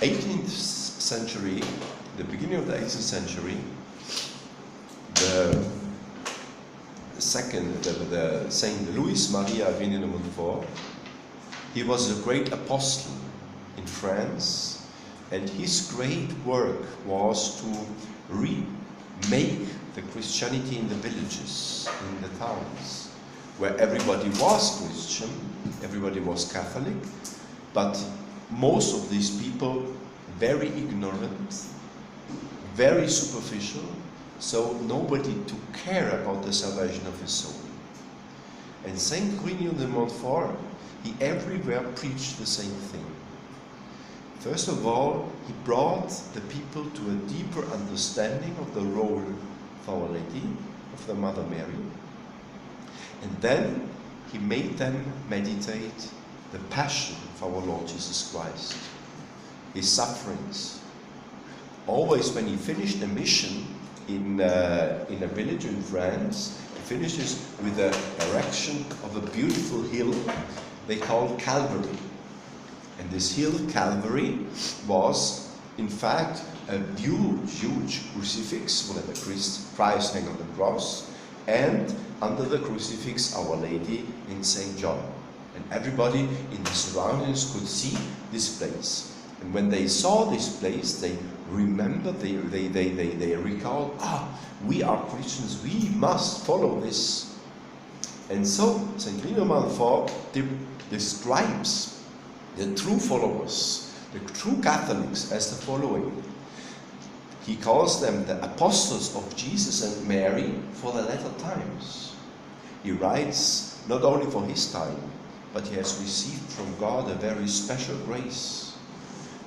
18th century, the beginning of the 18th century, the Saint Louis Maria René de Montfort, he was a great apostle in France, and his great work was to remake the Christianity in the villages, in the towns, where everybody was Christian, everybody was Catholic, but most of these people very ignorant, very superficial, so nobody took care about the salvation of his soul. And Saint René de Montfort, he everywhere preached the same thing. First of all, he brought the people to a deeper understanding of the role of Our Lady, of the Mother Mary. And then he made them meditate the passion of our Lord Jesus Christ, his sufferings. Always when he finished a mission in a village in France, he finishes with the erection of a beautiful hill they called Calvary. And this hill, Calvary, was in fact a huge crucifix where the Christ hung on the cross, and under the crucifix Our Lady in St. John. And everybody in the surroundings could see this place. And when they saw this place, they remembered, they recalled, we are Christians, we must follow this. And so Saint René de Montfort describes the true followers, the true Catholics, as the following. He calls them the apostles of Jesus and Mary for the latter times. He writes not only for his time, but he has received from God a very special grace.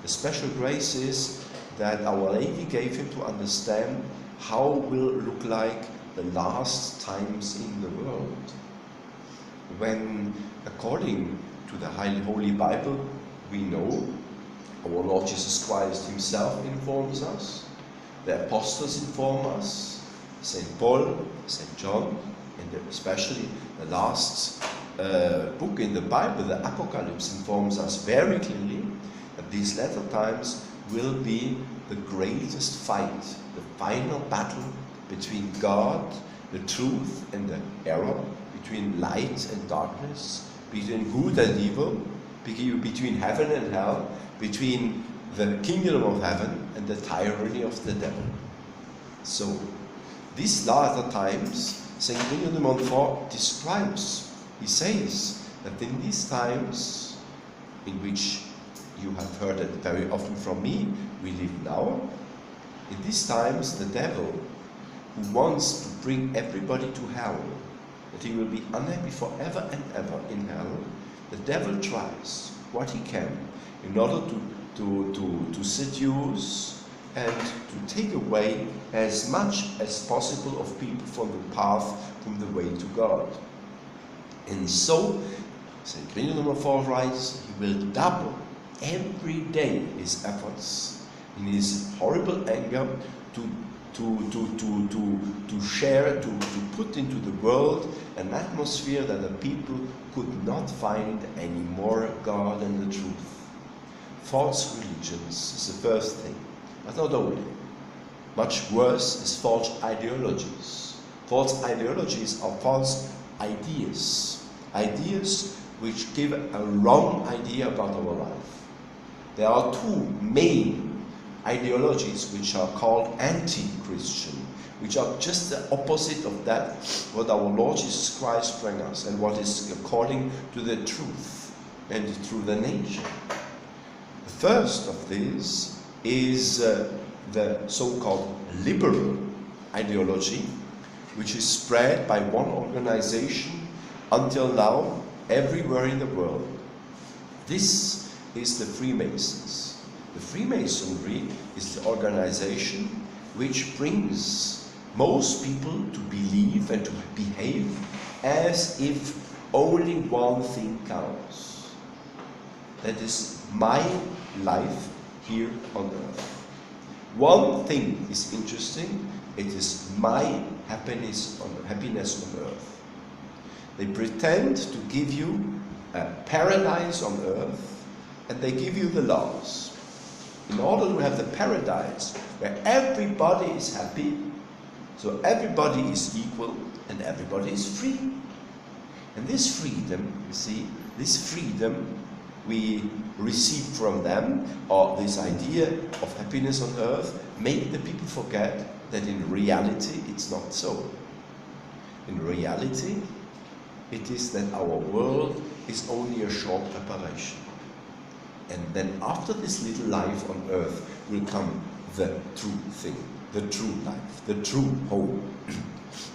The special grace is that Our Lady gave him to understand how will look like the last times in the world. When, according to the Holy Bible, we know our Lord Jesus Christ himself informs us, the apostles inform us, St. Paul, St. John, and especially the last book in the Bible, the Apocalypse, informs us very clearly that these latter times will be the greatest fight, the final battle between God, the truth, and the error, between light and darkness, between good and evil, between heaven and hell, between the kingdom of heaven and the tyranny of the devil. So, these latter times, Saint René de Montfort describes. He says that in these times, in which you have heard it very often from me, we live now, in these times the devil, who wants to bring everybody to hell, that he will be unhappy forever and ever in hell, the devil tries what he can in order to seduce and to take away as much as possible of people from the path, from the way to God. And so, Saint René de Montfort writes, he will double every day his efforts in his horrible anger to share, to put into the world an atmosphere that the people could not find any more God and the truth. False religions is the first thing, but not only. Much worse is false ideologies. False ideologies are false ideas. Ideas which give a wrong idea about our life. There are two main ideologies which are called anti-Christian, which are just the opposite of that what our Lord Jesus Christ brings us and what is according to the truth and through the nature. The first of these is the so-called liberal ideology, which is spread by one organization until now everywhere in the world. This is the Freemasons. The Freemasonry is the organization which brings most people to believe and to behave as if only one thing counts. That is my life here on earth. One thing is interesting, it is my happiness on earth. They pretend to give you a paradise on earth, and they give you the laws. In order to have the paradise where everybody is happy, so everybody is equal and everybody is free. And this freedom, you see, this freedom we receive from them, or this idea of happiness on earth, make the people forget that in reality it's not so. In reality, it is that our world is only a short preparation. And then after this little life on earth will come the true thing, the true life, the true home.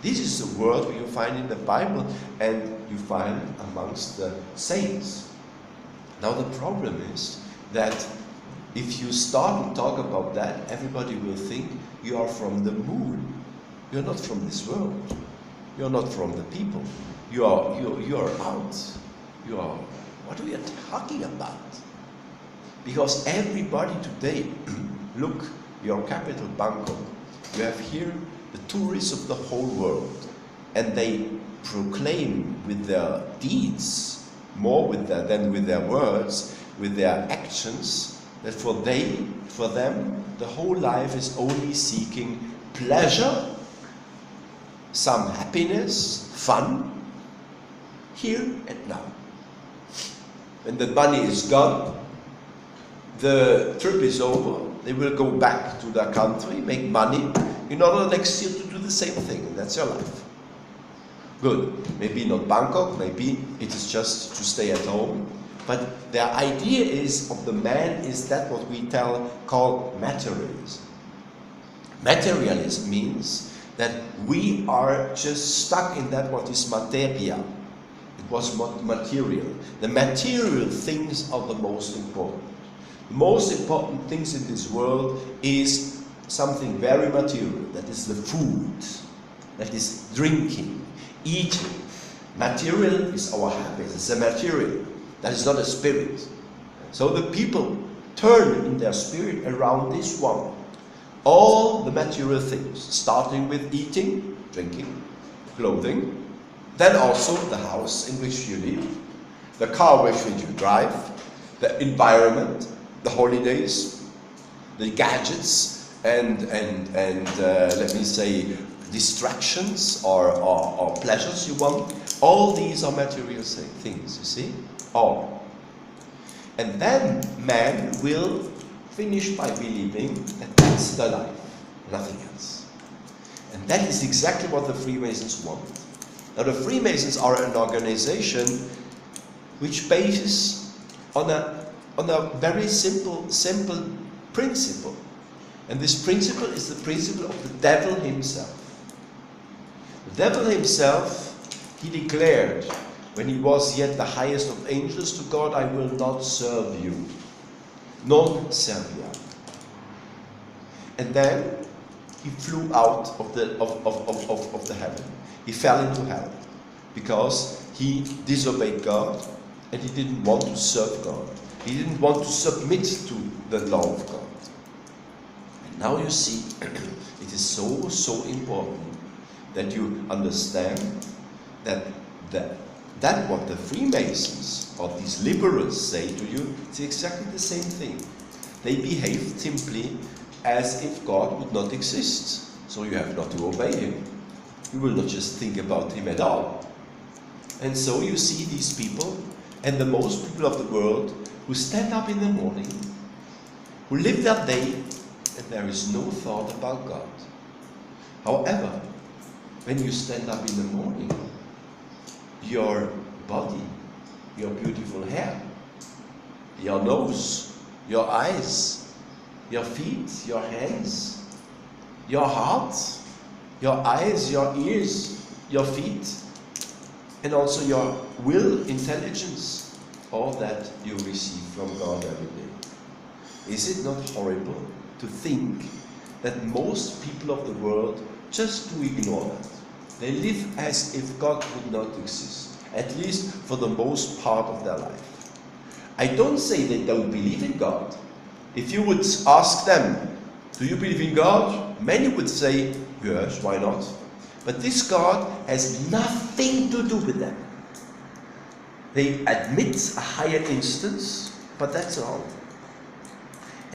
This is the word you find in the Bible and you find amongst the saints. Now the problem is that if you start to talk about that, everybody will think you are from the moon. You're not from this world. You're not from the people. You are out. You are, what are you talking about? Because everybody today, look, your capital Bangkok, you have here the tourists of the whole world, and they proclaim with their deeds, more than with their words, with their actions, that for them, the whole life is only seeking pleasure, some happiness, fun, here and now. When the money is gone, the trip is over, they will go back to their country, make money, in order next year to do the same thing, and that's your life. Good. Maybe not Bangkok, maybe it is just to stay at home. But the idea is of the man is that what we call materialism. Materialism means that we are just stuck in that what is materia. It was material. The material things are the most important. The most important things in this world is something very material. That is the food. That is drinking, eating. Material is our happiness. It's a material. That is not a spirit. So the people turn in their spirit around this one. All the material things, starting with eating, drinking, clothing, then also the house in which you live, the car which you drive, the environment, the holidays, the gadgets, and let me say distractions or pleasures you want. All these are material things, you see? All. And then man will finish by believing that that's the life, nothing else. And that is exactly what the Freemasons want. Now the Freemasons are an organization which bases on a very simple principle. And this principle is the principle of the devil himself. The devil himself, he declared, when he was yet the highest of angels, to God, I will not serve you. Non serviam. And then he flew out of the heaven. He fell into hell because he disobeyed God and he didn't want to serve God. He didn't want to submit to the law of God. And now you see, it is so important that you understand that what the Freemasons or these liberals say to you is exactly the same thing. They behave simply as if God would not exist. So you have not to obey him. You will not just think about him at all. And so you see these people, and the most people of the world, who stand up in the morning, who live their day, and there is no thought about God. However, when you stand up in the morning, your body, your beautiful hair, your nose, your eyes, your feet, your hands, your heart, your eyes, your ears, your feet, and also your will, intelligence, all that you receive from God every day. Is it not horrible to think that most people of the world just do ignore that? They live as if God would not exist, at least for the most part of their life. I don't say they don't believe in God. If you would ask them, do you believe in God? Many would say, yes, why not? But this God has nothing to do with them. They admit a higher instance, but that's all.